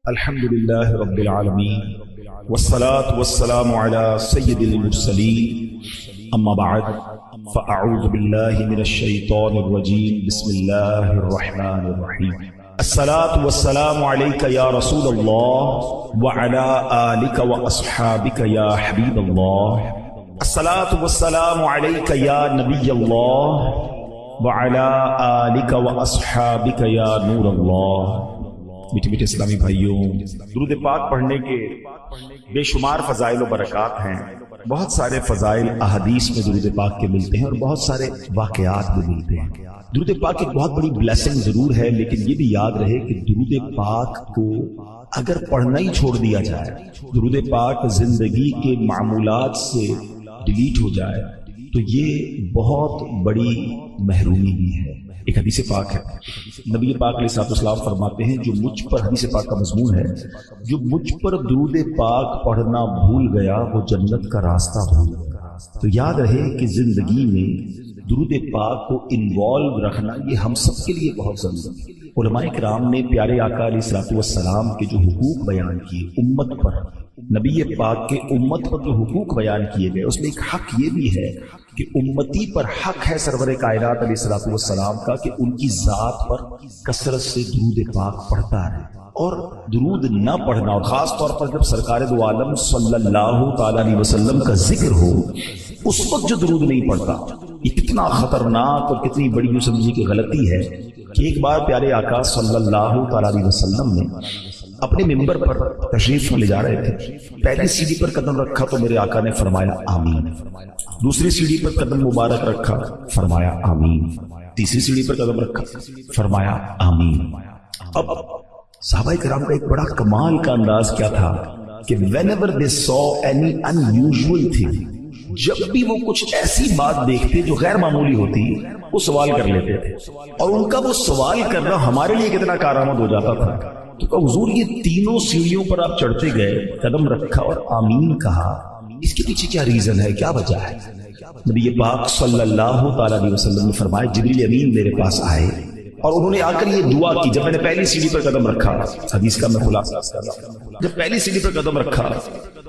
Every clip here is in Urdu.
الحمد لله رب العالمين والصلاة والسلام على سيد المرسلين أما بعد فأعوذ بالله من الشيطان الرجيم بسم الله الرحمن الرحيم الصلاة والسلام عليك يا رسول الله وعلى آلك وأصحابك يا حبيب الله الصلاة والسلام عليك يا نبي الله وعلى آلك وأصحابك يا نور الله۔ میٹھے میٹھے اسلامی بھائیوں، درود پاک پڑھنے کے بے شمار فضائل و برکات ہیں۔ بہت سارے فضائل احادیث میں درود پاک کے ملتے ہیں اور بہت سارے واقعات بھی ملتے ہیں۔ درود پاک ایک بہت بڑی بلیسنگ ضرور ہے، لیکن یہ بھی یاد رہے کہ درود پاک کو اگر پڑھنا ہی چھوڑ دیا جائے، درود پاک زندگی کے معمولات سے ڈیلیٹ ہو جائے تو یہ بہت بڑی محرومی بھی ہے۔ ایک حدیث پاک ہے، نبی پاک علیہ السلام فرماتے ہیں، جو مجھ پر، حدیث پاک کا مضمون ہے، جو مجھ پر درود پاک پڑھنا بھول گیا وہ جنت کا راستہ بھول گیا۔ تو یاد رہے کہ زندگی میں درود پاک کو انوالو رکھنا یہ ہم سب کے لیے بہت ضروری ہے۔ علماء کرام نے پیارے آقا علیہ السلام کے جو حقوق بیان کیے امت پر، نبی پاک کے امت پر جو حقوق بیان کیے گئے، اس میں ایک حق یہ بھی ہے کہ امتی پر حق ہے سرور کائنات علیہ السلام کا کہ ان کی ذات پر کثرت سے درود پاک پڑھتا ہے، اور درود نہ پڑھنا، اور خاص طور پر جب سرکار دو عالم صلی اللہ تعالی علیہ وسلم کا ذکر ہو اس وقت جو درود نہیں پڑھتا، یہ کتنا خطرناک اور کتنی بڑی یوں سمجھیے کہ غلطی ہے کہ ایک بار پیارے آقا صلی اللہ تعالی علیہ وسلم نے اپنے ممبر پر تشریف لے جا رہے تھے، پہلی سیڑھی پر قدم رکھا تو میرے آقا نے فرمایا آمین، دوسری سیڑھی پر قدم مبارک رکھا فرمایا آمین، تیسری سیڑھی پر قدم رکھا فرمایا آمین۔ اب صحابہ کرام کا ایک بڑا کمال کا انداز کیا تھا کہ whenever they saw any unusual thing، جب بھی وہ کچھ ایسی بات دیکھتے جو غیر معمولی ہوتی وہ سوال کر لیتے تھے، اور ان کا وہ سوال کرنا ہمارے لیے کتنا کارآمد ہو جاتا تھا۔ تو حضور یہ تینوں سیڑھیوں پر آپ چڑھتے گئے، قدم رکھا اور آمین کہا، اس کے پیچھے کیا ریزن ہے، کیا وجہ ہے؟ نبی پاک صلی اللہ تعالی علیہ وسلم نے فرمایا جبریل امین میرے پاس آئے اور انہوں نے آ کر یہ دعا کی۔ جب میں نے پہلی سیڑھی پر قدم رکھا، حدیث کا میں خلاصہ کر رہا ہوں، جب پہلی سیڑھی پر قدم رکھا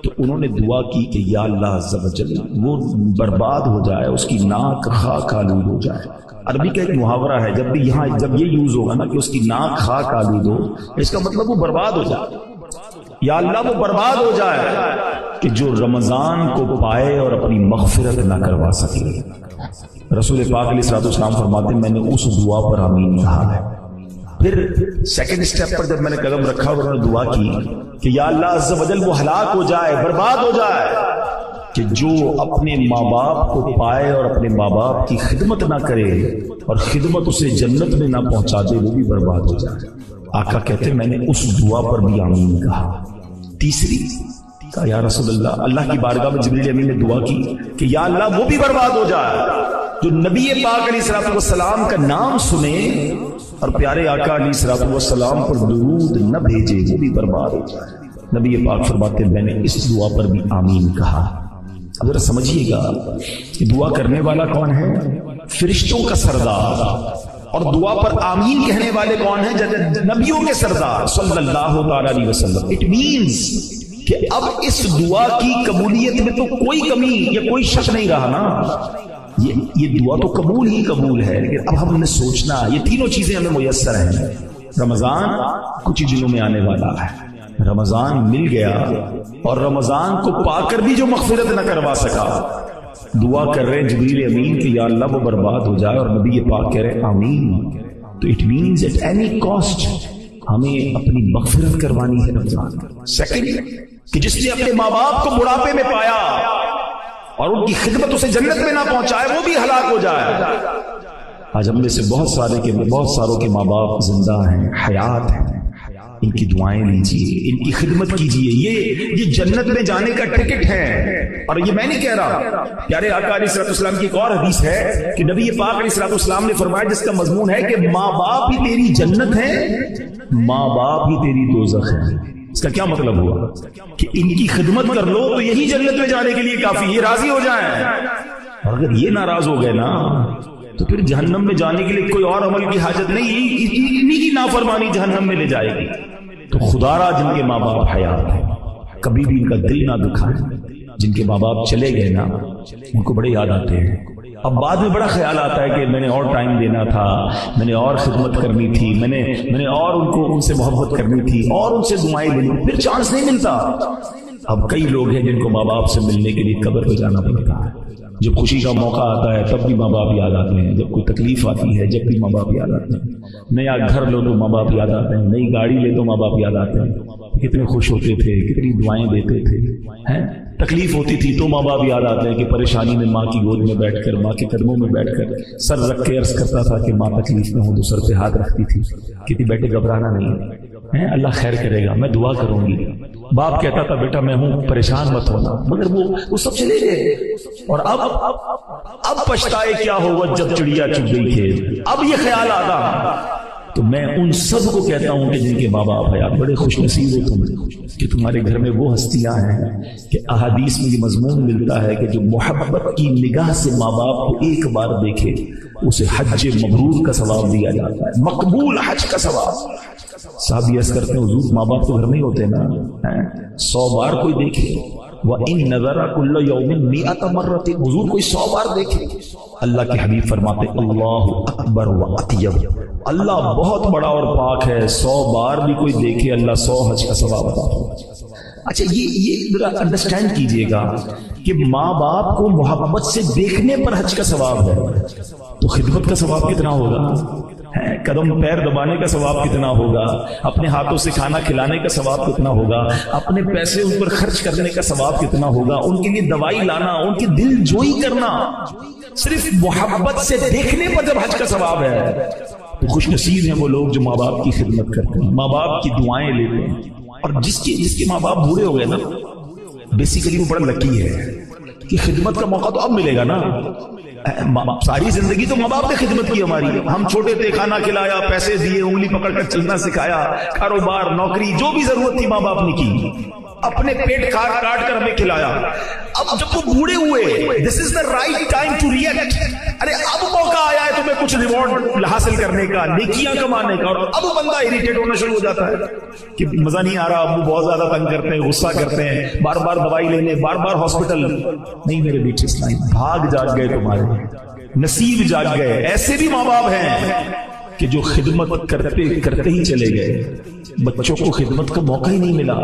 تو انہوں نے دعا کی کہ یا اللہ عز و جل وہ برباد ہو جائے، اس کی ناک خاک آلود ہو جائے۔ عربی کا ایک محاورہ ہے، جب بھی یہاں جب یہ یوز ہوگا نا کہ اس کی ناک خاک آلود ہو، اس کا مطلب وہ برباد ہو جائے، یا اللہ وہ برباد ہو جائے کہ جو رمضان کو پائے اور اپنی مغفرت نہ کروا سکے۔ رسول پاک علیہ السلام فرماتے ہیں میں نے اس دعا پر آمین کہا ہے۔ پھر سیکنڈ سٹیپ پر جب میں نے قدم رکھا اور انہوں نے دعا کی کہ یا اللہ عز و جل وہ ہلاک ہو جائے، برباد ہو جائے کہ جو اپنے ماں باپ کو پائے اور اپنے ماں باپ کی خدمت نہ کرے اور خدمت اسے جنت میں نہ پہنچا دے وہ بھی برباد ہو جائے۔ آقا کہتے ہیں میں نے اس دعا پر بھی آمین کہا۔ تیسری کہا یا رسول اللہ، اللہ کی بارگاہ میں جبریل امین نے دعا کی کہ یا اللہ وہ بھی برباد ہو جائے جو نبی پاک علیہ السلام کا نام سنے اور پیارے آقا علیہ السلام پر درود نہ بھیجے وہ بھی برباد ہو جائے۔ نبی پاک فرماتے ہیں میں نے اس دعا پر بھی آمین کہا۔ اب ذرا سمجھیے گا کہ دعا کرنے والا کون ہے؟ فرشتوں کا سردار، اور دعا پر آمین کہنے والے کون ہیں؟ نبیوں کے سردار صلی اللہ تعالی علیہ وسلم۔ اٹ مینز کہ اب اس دعا کی قبولیت میں تو کوئی کمی یا کوئی شک نہیں رہا نا، یہ دعا تو قبول ہی قبول ہے، لیکن اب ہم نے سوچنا یہ تینوں چیزیں ہمیں میسر ہیں۔ رمضان کچھ ہی دنوں میں آنے والا ہے، رمضان مل گیا اور رمضان کو پا کر بھی جو مغفرت نہ کروا سکا، دعا کر رہے جبریل امین کہ یا اللہ وہ برباد ہو جائے، اور نبی پاک کہہ رہے آمین۔ تو it means at any cost ہمیں اپنی مغفرت کروانی ہے رمضان۔ سیکنڈ کہ جس نے اپنے ماں باپ کو بڑھاپے میں پایا اور ان کی خدمت اسے جنت میں نہ پہنچائے وہ بھی ہلاک ہو جائے۔ آج ہم میں سے بہت ساروں کے ماں باپ زندہ ہیں، حیات ہیں، ان کی دعائیں لیجیے، ان کی خدمت کیجیے، یہ جنت میں جانے کا ٹکٹ ہے۔ اور یہ میں نہیں کہہ رہا، پیارے آقا علیہ السلام کی ایک اور حدیث ہے کہ نبی پاک علیہ السلام نے فرمایا جس کا مضمون ہے کہ ماں باپ ہی تیری جنت ہے، ماں باپ ہی تیری دوزخ ہے۔ اس کا کیا مطلب ہوا کہ ان کی خدمت کر لو تو یہی جنت میں جانے کے لیے کافی، یہ راضی ہو جائیں، اور اگر یہ ناراض ہو گئے نا تو پھر جہنم میں جانے کے لیے کوئی اور عمل کی حاجت نہیں، انہی کی نافرمانی جہنم میں لے جائے گی۔ تو خدارا جن کے ماں باپ حیات ہیں کبھی بھی ان کا دل نہ دکھائیں. جن کے ماں باپ چلے گئے نا ان کو بڑے یاد آتے ہیں. اب بعد میں بڑا خیال آتا ہے کہ میں نے اور ٹائم دینا تھا, میں نے اور خدمت کرنی تھی, میں نے اور ان سے محبت کرنی تھی, اور ان سے دعائیں لینی, پھر چانس نہیں ملتا. اب کئی لوگ ہیں جن کو ماں باپ سے ملنے کے لیے قبر پہ جانا پڑتا ہے. جب خوشی کا موقع آتا ہے تب بھی ماں باپ یاد آتے ہیں, جب کوئی تکلیف آتی ہے جب بھی ماں باپ یاد آتے ہیں. نیا گھر لو تو ماں باپ یاد آتے ہیں, نئی گاڑی لے تو ماں باپ یاد آتے ہیں. کتنے خوش ہوتے تھے, کتنی دعائیں دیتے تھے. تکلیف ہوتی تھی تو ماں باپ یاد آتے ہیں کہ پریشانی میں ماں کی گود میں بیٹھ کر, ماں کے قدموں میں بیٹھ کر سر رکھ کے عرض کرتا تھا کہ ماں تکلیف میں ہوں تو سر پہ ہاتھ رکھتی تھی کہ بیٹے گھبرانا نہیں ہے, اللہ خیر کرے گا, میں دعا کروں گی. باپ کہتا تھا بیٹا میں ہوں پریشان مت ہونا, مگر وہ سب چلے گئے. اور اب پچھتائے کیا ہوگا جب چڑیا چگ گئی کھیت. اب یہ خیال آتا. تو میں ان سب کو کہتا ہوں کہ جن کے ماں باپ حیات, بڑے خوش نصیب ہو تم کہ تمہارے گھر میں وہ ہستیاں ہیں کہ احادیث میں یہ مضمون ملتا ہے کہ جو محبت کی نگاہ سے ماں باپ کو ایک بار دیکھے اسے حج مبرور کا ثواب دیا جاتا ہے, مقبول حج کا ثواب. صحابی عرض کرتے ہیں حضور ماں باپ تو گھر میں ہی ہوتے نا, 100 بار کوئی دیکھے, وَإِن نَظَرَ كُلَّ يَوْمٍ 100 مرة, حضور کوئی 100 بار دیکھے. اللہ کے حبیب فرماتے اللہ اکبر و اطیب, اللہ بہت بڑا اور پاک ہے, 100 بار بھی کوئی دیکھے اللہ 100 حج کا ثواب عطا فرمائے. اچھا یہ ذرا انڈرسٹینڈ کیجئے گا کہ ماں باپ کو محبت سے دیکھنے پر حج کا ثواب ہے تو خدمت کا ثواب کتنا ہوگا, قدم پیر دبانے کا ثواب کتنا ہوگا, اپنے ہاتھوں سے کھانا کھلانے کا ثواب کتنا ہوگا, اپنے پیسے ان پر خرچ کرنے کا ثواب کتنا ہوگا, ان کے لیے دوائی لانا, ان کی دل جوئی کرنا, صرف محبت سے دیکھنے پر جب حج کا ثواب ہے تو خوش نصیب ہیں وہ لوگ جو ماں باپ کی خدمت کرتے ہیں, ماں باپ کی دعائیں لیتے ہیں. اور جس کے ماں باپ بوڑھے ہو گئے نا بیسیکلی وہ بڑا لکی ہے کہ خدمت کا موقع تو اب ملے گا نا. ساری زندگی تو ماں باپ نے خدمت کی ہماری, ہم چھوٹے تھے کھانا کھلایا, پیسے دیے, انگلی پکڑ کر چلنا سکھایا, کاروبار نوکری جو بھی ضرورت تھی ماں باپ نے کی, اپنے پیٹ کاٹ کر ہمیں کھلایا. اب جب وہ بوڑھے ہوئے this is the right time to react. ارے اب موقع آیا ہے تمہیں کچھ ریوارڈ حاصل کرنے کا, نیکیاں کمانے کا. اور اب بندہ اریٹیٹ ہونا شروع ہو جاتا ہے کہ مزہ نہیں آ رہا, ابو بہت زیادہ تنگ کرتے ہیں, غصہ کرتے ہیں, بار بار دوائی لینے, بار بار ہاسپٹل. نہیں میرے بیٹے اسلام بھاگ جاگ گئے, تمہارے نصیب جاگ گئے. ایسے بھی ماں باپ ہیں کہ جو خدمت کرتے ہی چلے گئے, بچوں کو خدمت کا موقع ہی نہیں ملا.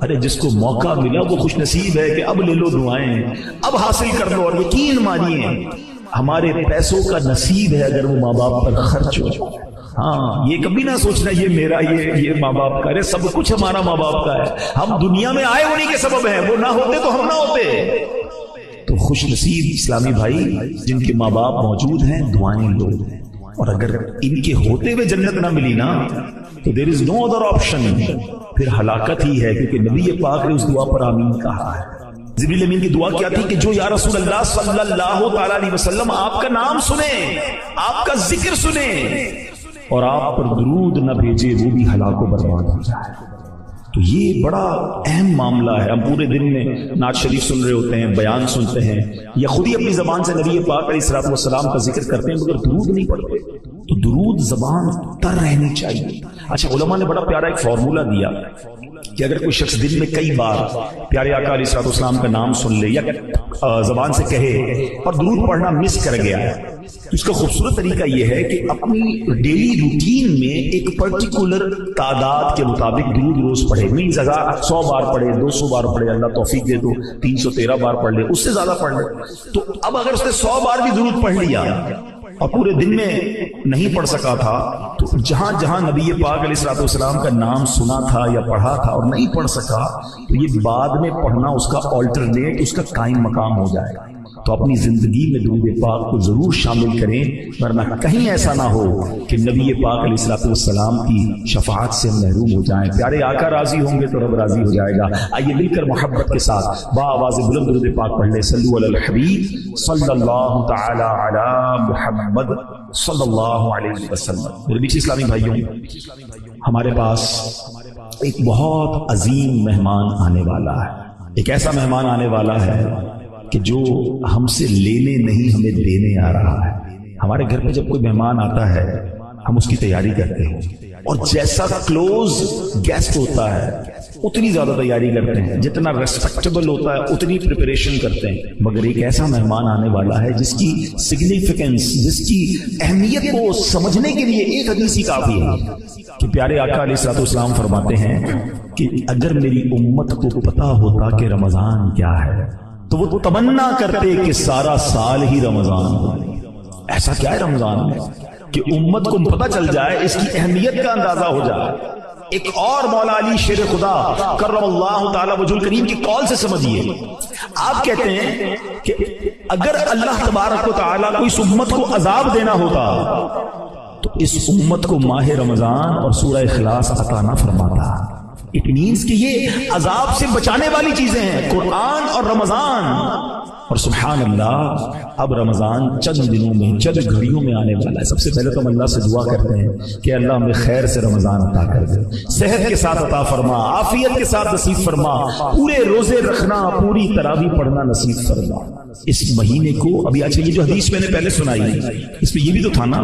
ارے جس کو موقع ملا وہ خوش نصیب ہے کہ اب لے لو دعائیں, اب حاصل کر لو. اور یقین مانیے ہمارے پیسوں کا نصیب ہے اگر وہ ماں باپ پر خرچ ہو. ہاں یہ کبھی نہ سوچنا یہ میرا, یہ ماں باپ کا. ارے سب کچھ ہمارا ماں باپ کا ہے, ہم دنیا میں آئے انہی کے سبب ہیں, وہ نہ ہوتے تو ہم نہ ہوتے. تو خوش نصیب اسلامی بھائی جن کے ماں باپ موجود ہیں دعائیں لو. اور اگر ان کے ہوتے ہوئے جنت نہ ملی نا تو دیر از نو ادر آپشن, پھر ہلاکت ہی ہے. کیونکہ نبی پاک نے اس دعا پر آمین کہا ہے. جبریل امین کی دعا کیا تھی کہ جو یا رسول اللہ صلی اللہ تعالی علیہ وسلم آپ کا نام سنیں, آپ کا ذکر سنیں اور آپ پر درود نہ بھیجے وہ بھی ہلاک و برباد ہو جائے. تو یہ بڑا اہم معاملہ ہے. ہم پورے دن میں نعت شریف سن رہے ہوتے ہیں, بیان سنتے ہیں, یا خود ہی اپنی زبان سے نبی پاک علیہ الصلوۃ والسلام کا ذکر کرتے ہیں, مگر درود نہیں پڑھتے. تو درود زبان تر رہنی چاہیے. اچھا علماء نے بڑا پیارا ایک فارمولہ دیا کہ اگر کوئی شخص دن میں کئی بار پیارے آقا علیہ الصلوۃ والسلام کا نام سن لے یا زبان سے کہے اور درود پڑھنا مس کر گیا تو اس کا خوبصورت طریقہ یہ ہے کہ اپنی ڈیلی روٹین میں ایک پرٹیکولر تعداد کے مطابق درود روز پڑھے. مینز اگر 100 بار پڑھے, 200 بار پڑھے, اللہ توفیق دے تو 313 بار پڑھ لے, اس سے زیادہ پڑھ لے. تو اب اگر اس نے 100 بار بھی درود پڑھ لیا اور پورے دن میں نہیں پڑھ سکا تھا تو جہاں جہاں نبی پاک علیہ الصلوۃ والسلام کا نام سنا تھا یا پڑھا تھا اور نہیں پڑھ سکا تو یہ بعد میں پڑھنا اس کا آلٹرنیٹ, اس کا قائم مقام ہو جائے گا. تو اپنی زندگی میں درود پاک کو ضرور شامل کریں, ورنہ کہیں ایسا نہ ہو کہ نبی پاک علیہ الصلوۃ والسلام کی شفاعت سے محروم ہو جائیں. پیارے آقا راضی ہوں گے تو رب راضی ہو جائے گا. آئیے مل کر محبت کے ساتھ با آواز بلند درود پاک پڑھ لیں. صلو علی الحبیب صلی اللہ تعالی علی محمد صلی اللہ علیہ وسلم. میرے بیچ اسلامی بھائیوں, ہمارے پاس ایک بہت عظیم مہمان آنے والا ہے. ایک ایسا مہمان آنے والا ہے کہ جو ہم سے لینے نہیں ہمیں دینے آ رہا ہے. ہمارے گھر پہ جب کوئی مہمان آتا ہے ہم اس کی تیاری کرتے ہیں, اور جیسا کلوز گیسٹ ہوتا ہے اتنی زیادہ تیاری کرتے ہیں، جتنا ریسپیکٹیبل ہوتا ہے اتنی پریپریشن کرتے ہیں. مگر ایک ایسا مہمان آنے والا ہے جس کی سگنیفیکنس، جس کی اہمیت کو سمجھنے کے لیے ایک حدیث ہی کافی ہے کہ پیارے آقا علیہ الصلوۃ والسلام فرماتے ہیں کہ اگر میری امت کو پتا ہوتا کہ رمضان کیا ہے تو وہ تمنا کرتے کہ سارا سال ہی رمضان ہو. ایسا کیا ہے رمضان میں کہ امت کو پتہ چل جائے، اس کی اہمیت کا اندازہ ہو جائے. ایک اور مولا علی شیر خدا کرم اللہ تعالی وجہ الکریم کی قول سے سمجھیے. آپ کہتے ہیں کہ اگر اللہ تبارک و تعالی کو اس امت کو عذاب دینا ہوتا تو اس امت کو ماہ رمضان اور سورہ اخلاص عطا نہ فرماتا. اٹ مینس کہ یہ عذاب سے بچانے والی چیزیں ہیں، قرآن اور رمضان. اور سبحان اللہ اب رمضان چند دنوں میں، چند گھڑیوں میں آنے والا ہے. سب سے پہلے تو ہم اللہ سے دعا کرتے ہیں کہ اللہ ہمیں خیر سے رمضان عطا کر دے، صحت کے ساتھ عطا فرما، عافیت کے ساتھ نصیب فرما، پورے روزے رکھنا، پوری تراویح پڑھنا نصیب فرما. اس مہینے کو ابھی اچھا یہ جو حدیث میں نے پہلے سنائی اس میں یہ بھی تو تھا نا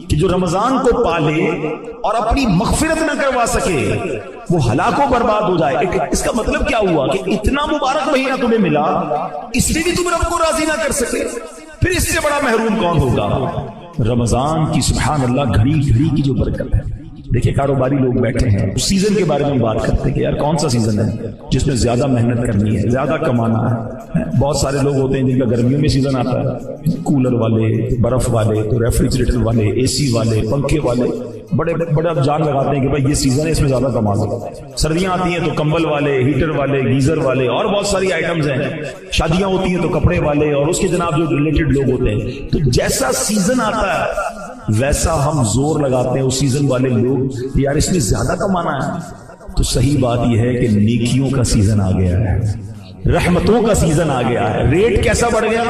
کہ جو رمضان کو پالے اور اپنی مغفرت نہ کروا سکے وہ ہلاک و برباد ہو جائے. اس کا مطلب کیا ہوا کہ اتنا مبارک مہینہ تمہیں ملا، اس میں بھی تم رب کو راضی نہ کر سکے، پھر اس سے بڑا محروم کون ہوگا. رمضان کی سبحان اللہ گھڑی گھڑی کی جو برکت ہے. دیکھیں کاروباری لوگ بیٹھے ہیں، اس سیزن کے بارے میں بات کرتے ہیں کہ یار کون سا سیزن ہے جس میں زیادہ محنت کرنی ہے، زیادہ کمانا ہے. بہت سارے لوگ ہوتے ہیں جن کا گرمیوں میں سیزن آتا ہے، کولر والے، برف والے، تو ریفریجریٹر والے، اے سی والے، پنکھے والے بڑے بڑے جان لگاتے ہیں کہ بھائی یہ سیزن ہے اس میں زیادہ کما لو. سردیاں آتی ہیں تو کمبل والے، ہیٹر والے، گیزر والے اور بہت ساری آئٹمز ہیں. شادیاں ہوتی ہیں تو کپڑے والے اور اس کے جناب جو ریلیٹڈ لوگ ہوتے ہیں. تو جیسا سیزن آتا ہے ویسا ہم زور لگاتے ہیں اس سیزن والے لوگ یار اس میں زیادہ کمانا ہے. تو صحیح بات یہ ہے کہ نیکیوں کا سیزن آ گیا ہے، رحمتوں کا سیزن آ گیا ہے. ریٹ کیسا بڑھ گیا،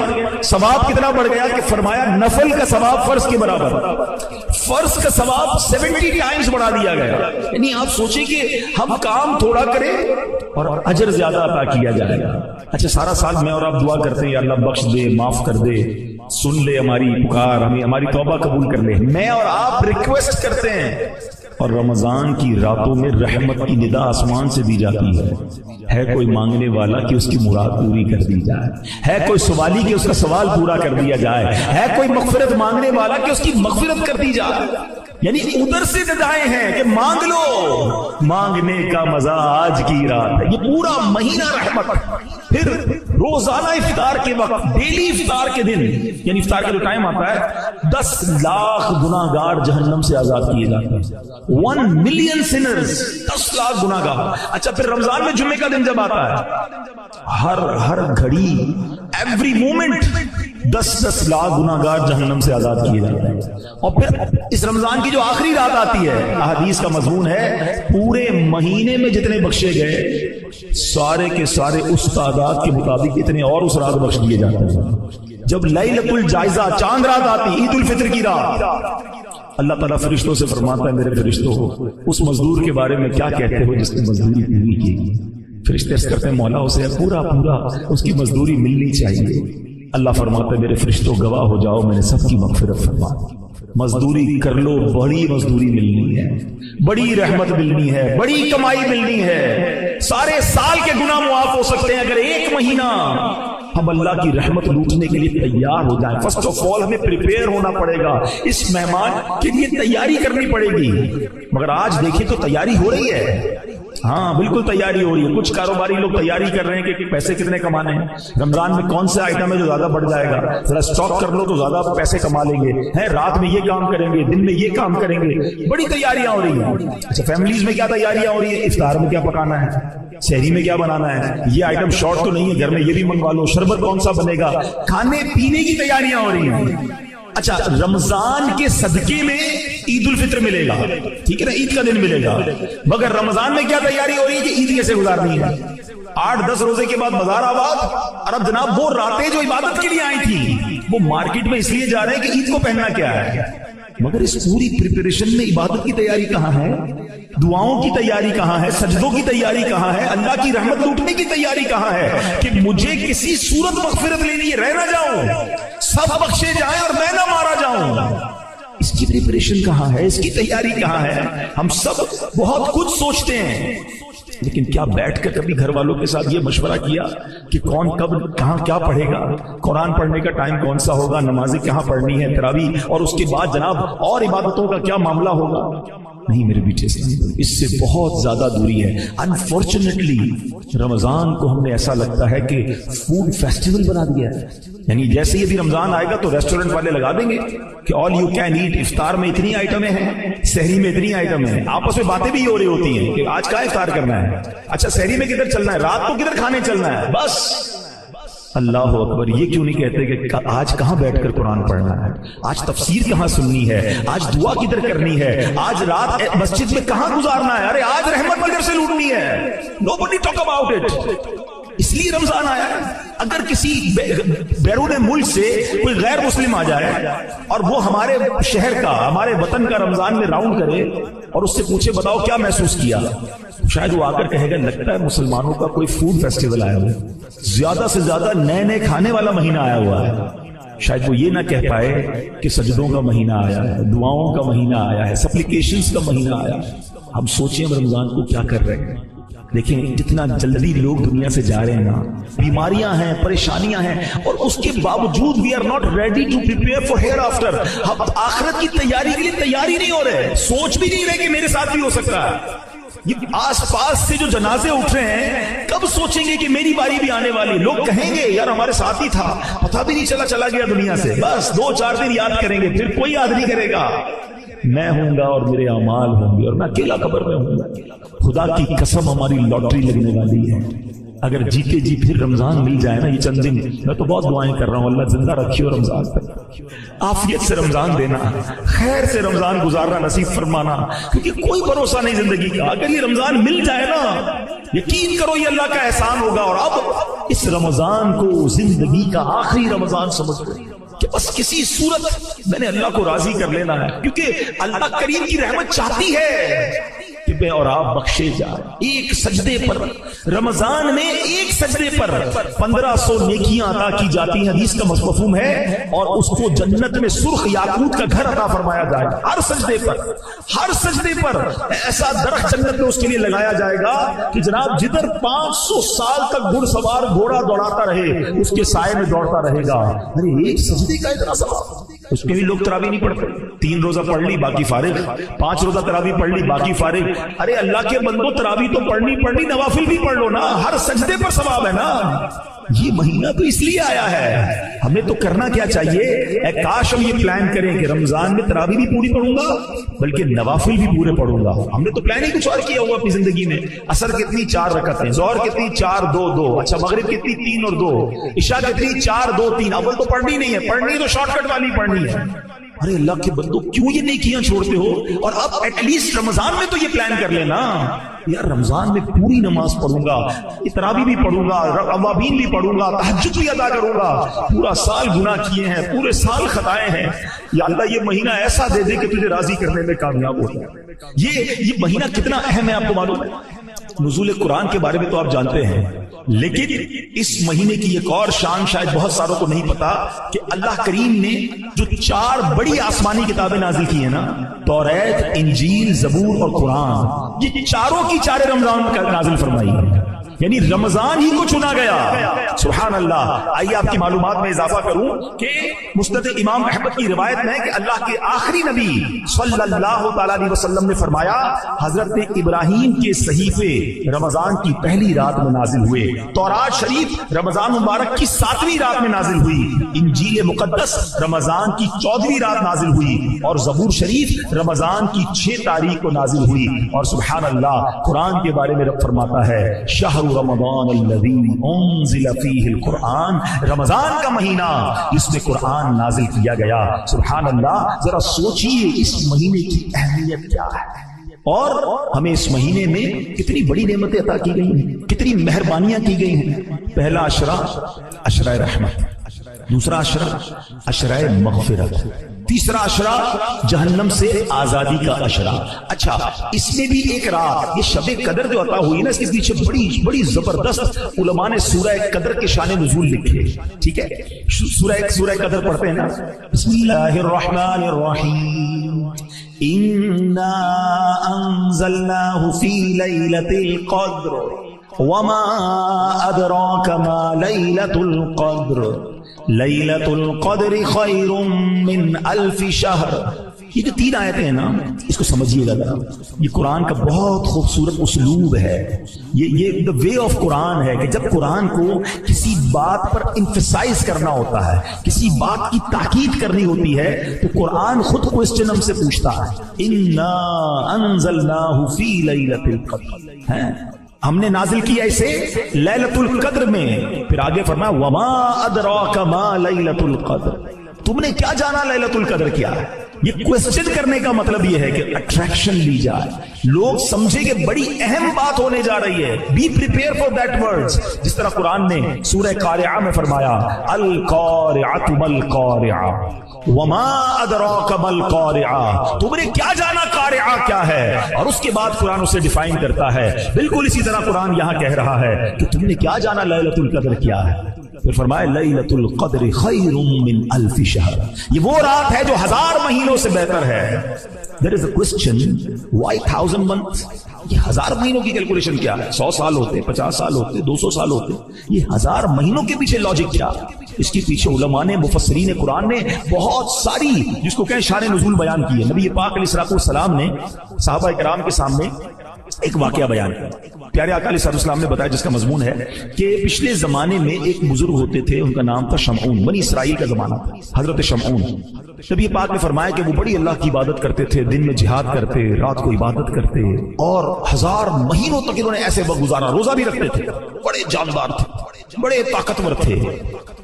ثواب کتنا بڑھ گیا کہ فرمایا نفل کا ثواب فرض کے برابر، فرض کا ثواب 70 ٹائمز بڑھا دیا گیا. یعنی آپ سوچیں کہ ہم کام تھوڑا کریں اور اجر زیادہ عطا کیا جائے گا. اچھا سارا سال میں اور آپ دعا کرتے ہیں یا اللہ بخش دے، معاف کر دے، سن لے ہماری پکار، ہمیں ہماری توبہ قبول کر لے. میں اور آپ ریکویسٹ کرتے ہیں اور رمضان کی راتوں میں رحمت کی ندا آسمان سے دی جاتی ہے کوئی مانگنے والا کہ اس کی مراد پوری کر دی جائے، ہے کوئی سوالی کہ اس کا سوال پورا کر دیا جائے، ہے کوئی مغفرت مانگنے والا کہ اس کی مغفرت کر دی جائے. یعنی ادھر سے ندائیں ہیں کہ مانگ لو، مانگنے کا مزہ آج کی رات ہے. یہ پورا مہینہ رحمت. پھر روزانہ افطار کے وقت، ڈیلی افطار کے دن، یعنی افطار کا جو ٹائم آتا ہے 10 لاکھ گناہگار جہنم سے آزاد کیے جاتے ہیں. 1 ملین سنرز، 10 لاکھ گناہگار. اچھا پھر رمضان میں جمعے کا دن جب آتا ہے ہر گھڑی، ایوری مومنٹ 10 لاکھ گناہگار جہنم سے آزاد کیے جاتے ہیں. اور پھر اس رمضان کی جو آخری رات آتی ہے، احادیث کا مضمون ہے پورے مہینے میں جتنے بخشے گئے سارے کے سارے اس تعداد کے مطابق اتنے اور اس رات بخش دیے جاتے ہیں. جب لیلۃ الجائزہ چاند رات آتی، عید الفطر کی رات، اللہ تعالیٰ فرشتوں سے فرماتا ہے میرے فرشتوں اس مزدور کے بارے میں کیا کہتے ہو جس نے مزدوری پوری کی. فرشتے عرض کرتے ہیں مولا اسے پورا اس کی مزدوری ملنی چاہیے. اللہ فرماتا ہے میرے فرشتوں گواہ ہو جاؤ میں نے سب کی مغفرت فرما دی. مزدوری کر لو، بڑی مزدوری ملنی ہے، بڑی رحمت ملنی ہے، بڑی کمائی ملنی ہے. سارے سال کے گناہ معاف ہو سکتے ہیں اگر ایک مہینہ ہم اللہ کی رحمت لوٹنے کے لیے تیار ہو جائیں. فرسٹ آف آل ہمیں پریپیئر ہونا پڑے گا، اس مہمان کے لیے تیاری کرنی پڑے گی. مگر آج دیکھیں تو تیاری ہو رہی ہے. ہاں بالکل تیاری ہو رہی ہے. کچھ کاروباری لوگ تیاری کر رہے ہیں کہ پیسے کتنے کمانے ہیں، رمضان میں کون سے آئٹم ہے جو زیادہ بڑھ جائے گا، ذرا اسٹاک کر لو تو زیادہ پیسے کما لیں گے، رات میں یہ کام کریں گے، دن میں یہ کام کریں گے. بڑی تیاریاں ہو رہی ہیں. اچھا فیملیز میں کیا تیاریاں ہو رہی ہیں، افطار میں کیا پکانا ہے، شہری میں کیا بنانا ہے، یہ آئٹم شارٹ تو نہیں ہے گھر میں یہ بھی منگوا لو، شربت کون سا بنے گا، کھانے پینے کی تیاریاں ہو رہی ہیں. اچھا رمضان کے صدقے میں عید الفطر ملے گا، ٹھیک ہے نا، عید کا دن ملے گا. مگر رمضان میں کیا تیاری ہو رہی ہے کہ عید کیسے گزارنی ہے. 8-10 روزے کے بعد بازار آباد، اور اب جناب وہ راتیں جو عبادت کے لیے آئی تھی وہ مارکیٹ میں اس لیے جا رہے ہیں کہ عید کو پہننا کیا ہے. مگر اس پوری پریپریشن میں عبادت کی تیاری کہاں ہے، دعاؤں کی تیاری کہاں ہے، سجدوں کی تیاری کہاں ہے، اللہ کی رحمت لوٹنے کی تیاری کہاں ہے کہ مجھے کسی صورت مغفرت لینی ہے، رہ نہ جاؤں، سب بخشے جائیں اور میں نہ مارا جاؤں. اس کی پریپریشن کہاں ہے، اس کی تیاری کہاں ہے؟ ہم سب بہت کچھ سوچتے ہیں، لیکن کیا بیٹھ کر کبھی گھر والوں کے ساتھ یہ مشورہ کیا کہ کون کب کہاں کیا پڑھے گا، قرآن پڑھنے کا ٹائم کون سا ہوگا، نمازیں کہاں پڑھنی ہے، تراویح، اور اس کے بعد جناب اور عبادتوں کا کیا معاملہ ہوگا؟ نہیں میرے بیٹے، اس سے بہت زیادہ دوری ہے۔ انفارچونیٹلی رمضان کو ہم نے ایسا لگتا ہے کہ فوڈ فیسٹیول بنا دیا ہے، یعنی جیسے ہی بھی رمضان آئے گا تو ریسٹورنٹ والے لگا دیں گے کہ آل یو کین ایٹ، افطار میں اتنی آئٹمیں ہیں، سحری میں اتنی آئٹمیں ہیں، آپس میں باتیں بھی ہو رہی ہوتی ہیں کہ آج کہاں افطار کرنا ہے، اچھا سحری میں کدھر چلنا ہے، رات کو کدھر کھانے چلنا ہے، بس اللہ اکبر۔ یہ کیوں نہیں کہتے کہ آج کہاں بیٹھ کر قرآن پڑھنا ہے، آج تفسیر کہاں سننی ہے، آج دعا کدھر کرنی ہے، آج رات مسجد میں کہاں گزارنا ہے، ارے آج رحمت کدھر سے لوٹنی ہے، nobody talk about it۔ اس لیے رمضان آیا ہے۔ اگر کسی بیرون ملک سے کوئی غیر مسلم آ جائے اور وہ ہمارے شہر کا، ہمارے وطن کا رمضان میں راؤنڈ کرے اور اس سے پوچھے بتاؤ کیا محسوس کیا، شاید وہ آ کر کہے گا لگتا ہے مسلمانوں کا کوئی فوڈ فیسٹیول آیا ہوا ہے، زیادہ سے زیادہ نئے نئے کھانے والا مہینہ آیا ہوا ہے۔ شاید وہ یہ نہ کہہ پائے کہ سجدوں کا مہینہ آیا ہے، دعاؤں کا مہینہ آیا ہے، سپلیکیشنز کا مہینہ آیا ہے۔ ہم سوچیں ہم رمضان کو کیا کر رہے ہیں۔ دیکھیں جتنا جلدی لوگ دنیا سے جا رہے ہیں نا، بیماریاں ہیں، پریشانیاں ہیں، اور اس کے باوجود we are not ready to prepare for hereafter. ہم آخرت کی تیاری کے لیے تیار ہی نہیں ہو رہے، سوچ بھی نہیں رہے کہ میرے ساتھ بھی ہو سکتا ہے۔ یہ آس پاس سے جو جنازے اٹھ رہے ہیں، کب سوچیں گے کہ میری باری بھی آنے والی؟ لوگ کہیں گے یار ہمارے ساتھ ہی تھا، پتہ بھی نہیں چلا گیا دنیا سے، بس 2-4 دن یاد کریں گے، پھر کوئی یاد نہیں کرے گا۔ میں ہوں گا اور میرے اعمال ہوں گے اور میں اکیلا قبر میں ہوں گا۔ خدا کی قسم ہماری لاٹری لگنے والی ہے۔ اگر جیتے جی پھر رمضان مل جائے نا، یہ چند دن میں تو بہت دعائیں کر رہا ہوں، اللہ زندہ رکھیے رمضان تک، عافیت سے رمضان دینا، خیر سے رمضان گزارنا نصیب فرمانا، کیونکہ کوئی بھروسہ نہیں زندگی کا۔ اگر یہ رمضان مل جائے نا، یقین کرو یہ اللہ کا احسان ہوگا۔ اور اب اس رمضان کو زندگی کا آخری رمضان سمجھ لو کہ بس کسی صورت میں نے اللہ کو راضی کر لینا ہے، کیونکہ اللہ کریم کی رحمت چاہتی ہے کہ میں اور آپ بخشے جائیں۔ ایک سجدے پر رمضان میں، ایک سجدے پر 1500 نیکیاں عطا کی جاتی ہیں، حدیث کا مفہوم ہے، اور اس کو جنت میں سرخ یاقوت کا گھر عطا فرمایا جائے گا۔ ہر سجدے پر، ہر سجدے پر ایسا درخت جنت میں اس کے لیے لگایا جائے گا کہ جناب جدھر 500 سال تک گھڑ سوار گھوڑا دوڑاتا رہے اس کے سائے میں دوڑتا رہے گا۔ ارے ایک سجدے کا اتنا ثواب۔ اس میں بھی لوگ تراویح نہیں پڑھتے، 3 روزہ پڑھ لی باقی فارغ، 5 روزہ تراویح پڑھ لی باقی فارغ۔ ارے اللہ کے بندو تراویح تو پڑھنی، نوافل بھی پڑھ لو نا، ہر سجدے پر ثواب ہے نا۔ یہ مہینہ تو اس لیے آیا ہے، ہمیں تو کرنا کیا چاہیے؟ اے کاش ہم یہ پلان کریں کہ رمضان میں تراویح بھی پوری پڑھوں گا بلکہ نوافل بھی پورے پڑھوں گا۔ ہم نے تو پلان ہی کچھ اور کیا ہوا اپنی زندگی میں۔ عصر کتنی 4 رکعتیں، ظہر کتنی 4 2 2، اچھا مغرب کتنی 3 اور 2، عشاء کتنی 4 2 3۔ اول تو پڑھنی نہیں ہے، پڑھنی تو شارٹ کٹ والی پڑھنی ہے۔ ارے اللہ کے بندو کیوں یہ نیکیاں چھوڑتے ہو؟ اور اب ایٹ لیسٹ رمضان میں تو یہ پلان کر لینا یار، رمضان میں پوری نماز پڑھوں گا، تراویح بھی پڑھوں گا، اوابین بھی پڑھوں گا، تہجد بھی ادا کروں گا۔ پورا سال گناہ کیے ہیں، پورے سال خطائیں ہیں، یا اللہ یہ مہینہ ایسا دے دے کہ تجھے راضی کرنے میں کامیاب ہو جائے۔ یہ مہینہ کتنا اہم ہے آپ کو معلوم ہے؟ نزول قرآن کے بارے میں تو آپ جانتے ہیں، لیکن اس مہینے کی ایک اور شان شاید بہت ساروں کو نہیں پتا کہ اللہ کریم نے جو 4 بڑی آسمانی کتابیں نازل کی ہیں نا، توریت، انجیل، زبور اور قرآن، یہ چاروں کی چارے رمضان کا نازل فرمائی ہے، یعنی رمضان ہی کو چنا گیا۔ سبحان اللہ۔ آئیے آپ کی معلومات میں اضافہ کروں کہ مسند امام احمد کی روایت میں ہے کہ اللہ کے آخری نبی صلی اللہ تعالی علیہ وسلم نے فرمایا، حضرت ابراہیم کے صحیفے رمضان کی پہلی رات میں نازل ہوئے، تورات شریف رمضان مبارک کی 7ویں رات میں نازل ہوئی، انجیل مقدس رمضان کی 14ویں رات نازل ہوئی، اور زبور شریف رمضان کی 6 تاریخ کو نازل ہوئی۔ اور سبحان اللہ، قرآن کے بارے میں رب فرماتا ہے، شہر رمضان الذی انزل فیہ القرآن، رمضان کا مہینہ جس میں قرآن نازل کیا گیا۔ سبحان اللہ، ذرا سوچئے اس مہینے کی اہمیت کیا ہے، اور ہمیں اس مہینے میں کتنی بڑی نعمتیں عطا کی گئی ہیں، کتنی مہربانیاں کی گئی ہیں۔ پہلا عشرہ عشرہ رحمت، دوسرا عشرہ عشرہ مغفرت، تیسرا اشرا جہنم سے آزادی کا اشرا. اچھا اس میں بھی ایک رات، یہ شب قدر جو عطا ہوئی نا، اس کے پیچھے بڑی زبردست علماء نے سورہ قدر کے شان نزول لکھے. ٹھیک ہے، سورہ قدر پڑھتے ہیں نا. بسم اللہ الرحمن الرحیم. انا انزلناه في ليلة القدر وما ادراك ما ليلة القدر ليلة القدر خير من 1000 شهر. یہ جو 3 آیتیں ہیں نا، اس کو سمجھیے گا ذرا. یہ قرآن کا بہت خوبصورت اسلوب ہے. یہ the way of قرآن ہے کہ جب قرآن کو کسی بات پر emphasize کرنا ہوتا ہے، کسی بات کی تاکید کرنی ہوتی ہے، تو قرآن خود کوسچن ہم سے پوچھتا ہے. انا انزلناه فی لیلۃ القدر، ہم نے نازل کیا اسے لیلۃ القدر میں. پھر آگے فرمایا وما ادراک ما لیلۃ القدر، تم نے کیا جانا لیلۃ القدر کیا ہے. یہ کوسچن کرنے کا مطلب یہ ہے کہ اٹریکشن لی جائے، لوگ سمجھے کہ بڑی اہم بات ہونے جا رہی ہے. Be prepare for that words. جس طرح قرآن نے سورہ قارعہ میں فرمایا القارعۃ ما القارعہ وما ادراک ما القارعہ، تم نے کیا جانا قارعہ کیا ہے. اور اس کے بعد قرآن اسے ڈیفائن کرتا ہے. بالکل اسی طرح قرآن یہاں کہہ رہا ہے کہ تم نے کیا جانا لیلۃ القدر کیا ہے. پھر فرمایا لیلۃ القدر خیر من 1000 شہر، یہ وہ رات ہے جو 1000 مہینوں سے بہتر ہے. There is a question, why 1000 months؟ یہ 1000 مہینوں کی کیلکولیشن کیا ہے؟ 100 سال ہوتے، 50 سال ہوتے، 200 سال ہوتے. یہ 1000 مہینوں کے پیچھے لاجک کیا؟ اس کے پیچھے علماء نے، مفسرین قرآن نے بہت ساری جس کو کہیں شان نزول بیان کی ہے. نبی پاک علیہ السلام نے صحابہ کرام کے سامنے ایک واقعہ بیان کیا. پیارے آقا علیہ السلام نے بتایا، جس کا مضمون ہے کہ پچھلے زمانے میں ایک بزرگ ہوتے تھے، ان کا نام تھا شمعون. بنی اسرائیل کا زمانہ تھا، حضرت شمعون. نبی پاک نے فرمایا کہ وہ بڑی اللہ کی عبادت کرتے تھے، دن میں جہاد کرتے، رات کو عبادت کرتے، اور 1000 مہینوں تک انہوں نے ایسے وقت گزارا. روزہ بھی رکھتے تھے، بڑے جاندار تھے، بڑے طاقتور تھے،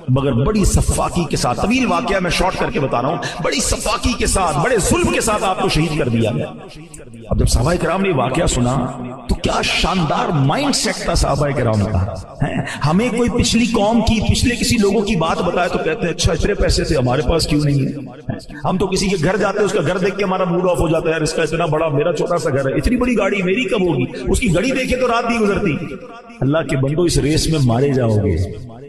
مگر بڑی صفاقی کے ساتھ. طویل واقعہ میں شارٹ کر کے بتا رہا ہوں. بڑی صفاقی کے ساتھ، بڑے ظلم کے ساتھ آپ کو شہید کر دیا گیا. اب جب صحابہ کرام نے واقعہ سنا تو کیا شاندار مائنڈ سیٹ تھا صحابہ کرام کا. ہمیں کوئی پچھلی قوم کی، پچھلے کسی لوگوں کی بات بتائے تو کہتے ہیں اچھا اتنے پیسے تھے ہمارے پاس کیوں نہیں ہے. ہم تو کسی کے گھر جاتے ہیں، اس کا گھر دیکھ کے ہمارا موڈ آف ہو جاتا ہے، یار اس کا اتنا بڑا، میرا چھوٹا سا گھر ہے، اتنی بڑی گاڑی میری کب ہوگی. اس کی گھڑی دیکھے تو رات نہیں گزرتی. اللہ کے بندو، اس ریس میں مارے جاؤ گے.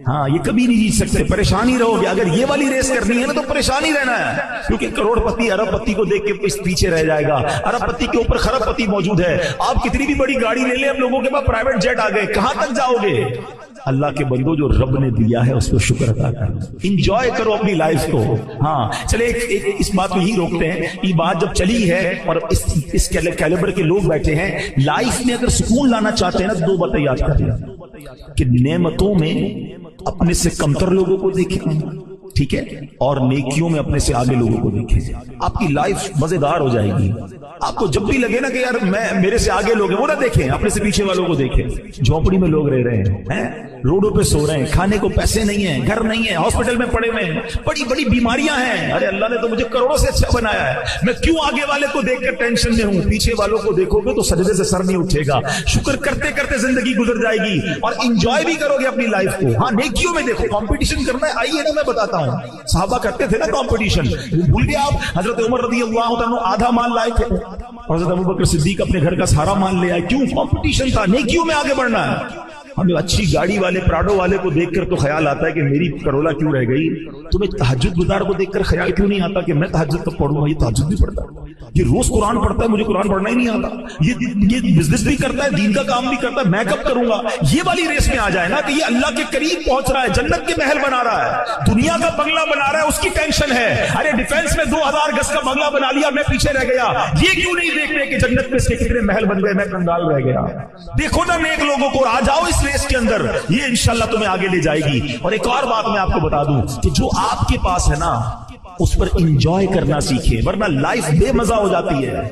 ہاں یہ کبھی نہیں جیت سکتے، پریشان ہی رہو گے. اگر یہ والی ریس کرنی ہے نا تو پریشان ہی رہنا ہے، کیونکہ کروڑ پتی ارب پتی کو دیکھ کے پیچھے رہ جائے گا. ارب پتی کے اوپر خرب پتی موجود ہے. آپ کتنی بھی بڑی گاڑی لے لیں، اب لوگوں کے پاس پرائیویٹ جیٹ آ گئے، کہاں تک جاؤ گے. اللہ کے بندو، جو رب نے دیا ہے اس کو شکر ادا کرو، انجوائے کرو اپنی لائف کو. ہاں چلے اس بات کو ہی روکتے ہیں. یہ بات جب چلی ہے اور اس کیلیبر کے لوگ بیٹھے ہیں، لائف میں اگر سکون لانا چاہتے ہیں نا، 2 باتیں یاد کر لیں کہ نعمتوں میں اپنے سے کمتر لوگوں کو دیکھیں، ٹھیک ہے، اور نیکیوں میں اپنے سے آگے لوگوں کو دیکھیں. آپ کی لائف مزیدار ہو جائے گی. آپ کو جب بھی لگے نا کہ یار میرے سے آگے لوگ ہیں، وہ نہ دیکھیں، اپنے سے پیچھے والوں کو دیکھیں. جھونپڑی میں لوگ رہ رہے ہیں، روڈوں پہ سو رہے ہیں، کھانے کو پیسے نہیں ہیں، گھر نہیں ہے، ہاسپٹل میں پڑے ہوئے ہیں، بڑی بڑی بیماریاں ہیں. ارے اللہ نے تو مجھے کروڑوں سے اچھا بنایا ہے، میں کیوں آگے والے کو دیکھ کر ٹینشن میں ہوں. پیچھے والوں کو دیکھو گے تو سجدے سے سر نہیں اٹھے گا. شکر کرتے کرتے زندگی گزر جائے گی اور انجوائے بھی کرو گے اپنی لائف کو. ہاں نیکیوں میں دیکھو. کمپٹیشن کرنا ہے، آئیے نا میں بتاتا ہوں. صحابہ کرتے تھے نا کمپٹیشن، بھول گئے آپ؟ حضرت عمر رضی اللہ عنہ آدھا مال لائے تھے، حضرت ابوبکر صدیق اپنے گھر کا سارا مال لے آئے. کیوں؟ کمپٹیشن تھا. نیکیوں میں آگے بڑھنا ہے. ہمیں اچھی گاڑی والے، پراڈو والے کو دیکھ کر تو خیال آتا ہے کہ میری کرولا کیوں رہ گئی. تمہیں تہجد گزار کو دیکھ کر خیال کیوں نہیں آتا کہ میں تہجد کب پڑھوں گا؟ یہ تہجد بھی پڑھتا ہے، یہ روز قرآن پڑھتا ہے، مجھے قرآن پڑھنا ہی نہیں آتا. یہ بزنس بھی کرتا ہے، دین کا کام بھی کرتا ہے، میں کب کروں گا؟ یہ والی ریس میں آ جائے نا کہ یہ اللہ کے قریب پہنچ رہا ہے، جنت کے محل بنا رہا ہے، دنیا کا بنگلہ بنا رہا ہے، اس کی ٹینشن ہے. ارے ڈیفینس میں 2000 گز کا بنگلہ بنا لیا، میں پیچھے رہ گیا. یہ کیوں نہیں دیکھ رہے کہ جنت میں اس کے کتنے محل بن گئے، میں کنگال رہ گیا. دیکھو نا نیک لوگوں کو، آ جاؤ اس ریس کے اندر، یہ انشاءاللہ تمہیں آگے لے جائے گی. اور ایک اور بات میں آپ کو بتا دوں کہ جو آپ کے پاس ہے نا اس پر انجوائے کرنا سیکھیں، ورنہ لائف بے مزہ ہو جاتی ہے.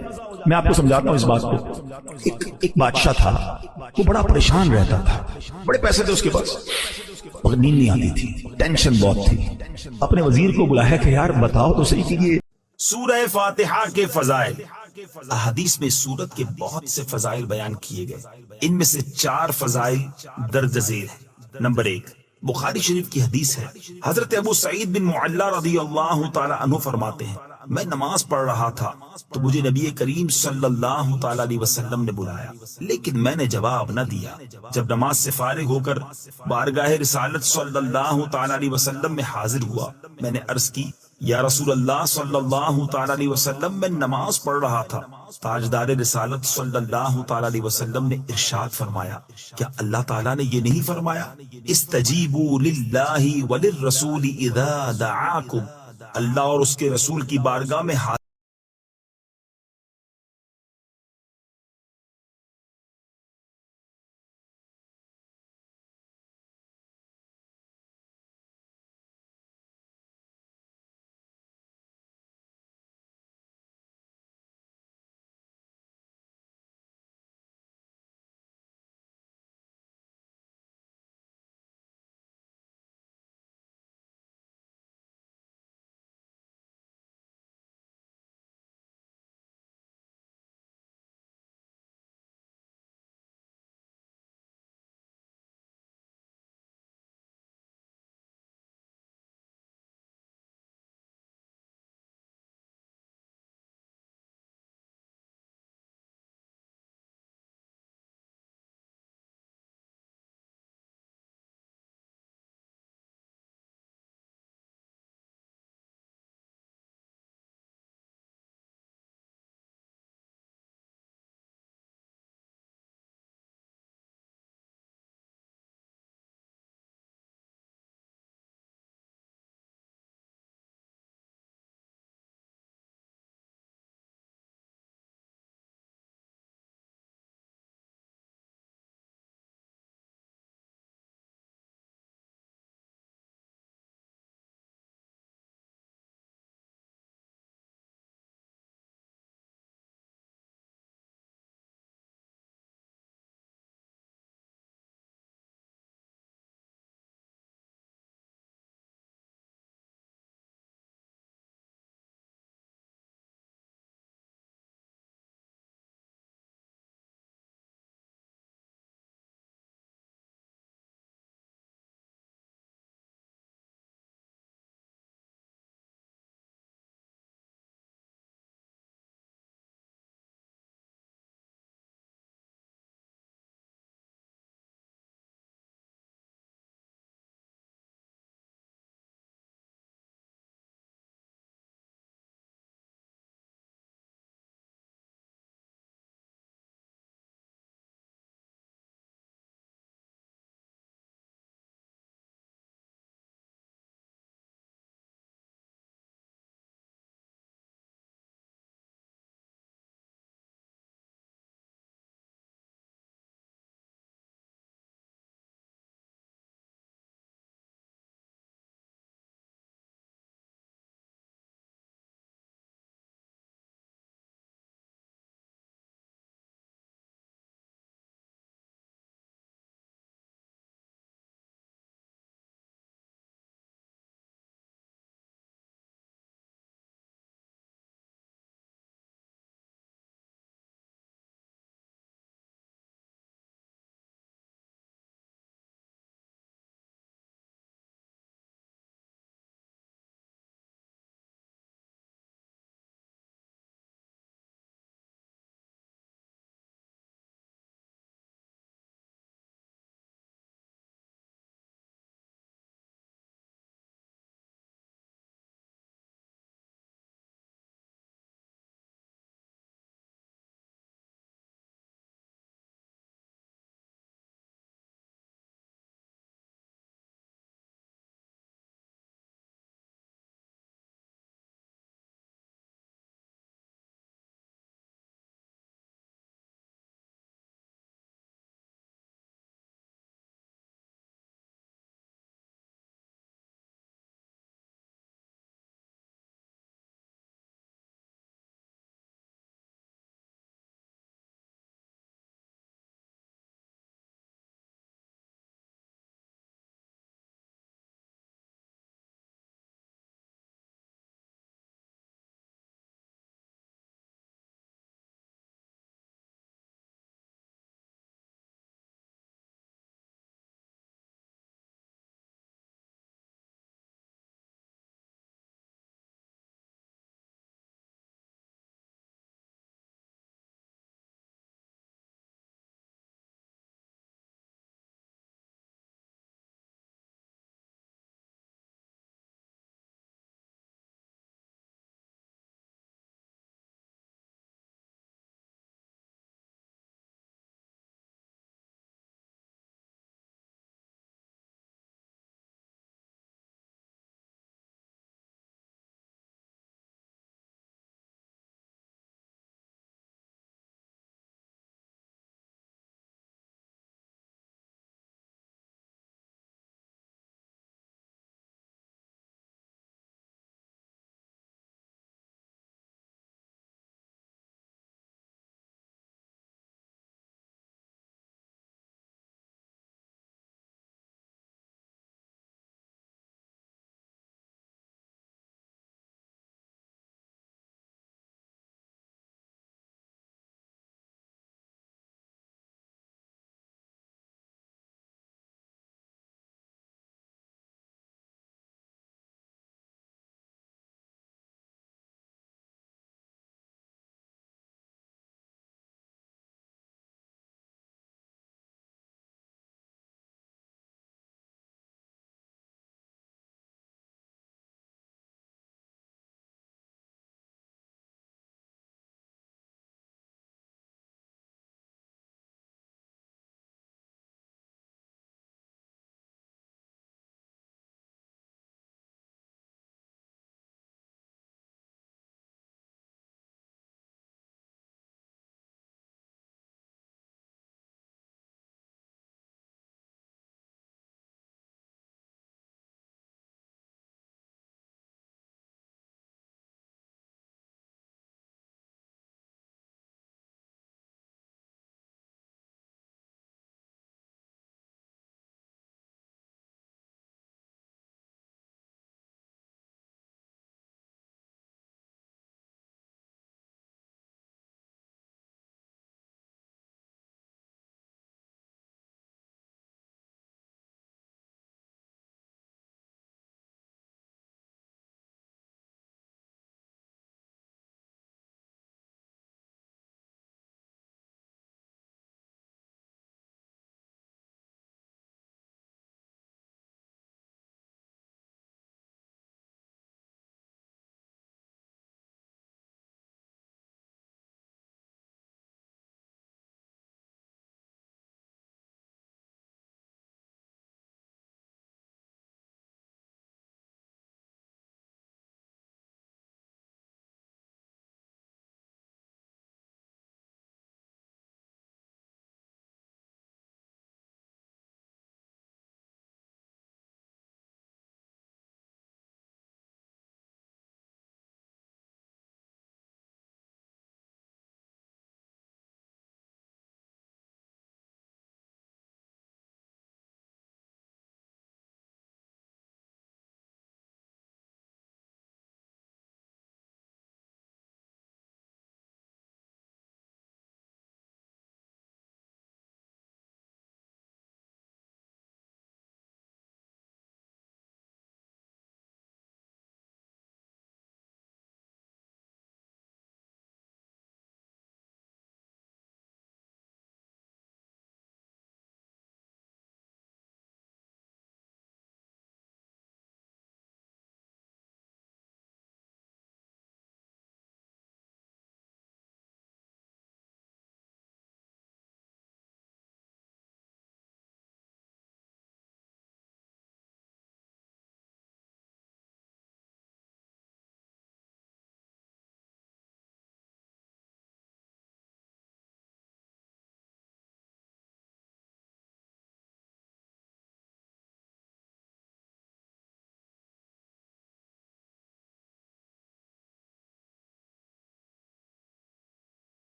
میں آپ کو سمجھاتا ہوں اس بات کو. ایک بادشاہ تھا، وہ بڑا پریشان رہتا تھا، بڑے پیسے تھے اس کے پاس، مگر نیند نہیں آتی تھی، ٹینشن بہت تھی. اپنے وزیر کو بلایا کہ یار بتاؤ تو صحیح کہ یہ سورہ فاتحہ کے فضائل. احادیث میں سورت کے بہت سے فضائل بیان کیے گئے، ان میں سے 4 فضائل درج ذیل ہیں. نمبر 1، بخاری شریف کی حدیث ہے، حضرت ابو سعید بن معلی رضی اللہ تعالی عنہ فرماتے ہیں میں نماز پڑھ رہا تھا تو مجھے نبی کریم صلی اللہ تعالی علیہ وسلم نے بلایا، لیکن میں نے جواب نہ دیا۔ جب نماز سے فارغ ہو کر بارگاہ رسالت صلی اللہ تعالی علیہ وسلم میں حاضر ہوا، میں نے عرض کی، یا رسول اللہ صلی اللہ تعالی علیہ وسلم، میں نماز پڑھ رہا تھا۔ تاجدار رسالت صلی اللہ تعالی علیہ وسلم نے ارشاد فرمایا، کیا اللہ تعالیٰ نے یہ نہیں فرمایا استجیبوا للہ وللرسول اذا دعاکم، اللہ اور اس کے رسول کی بارگاہ میں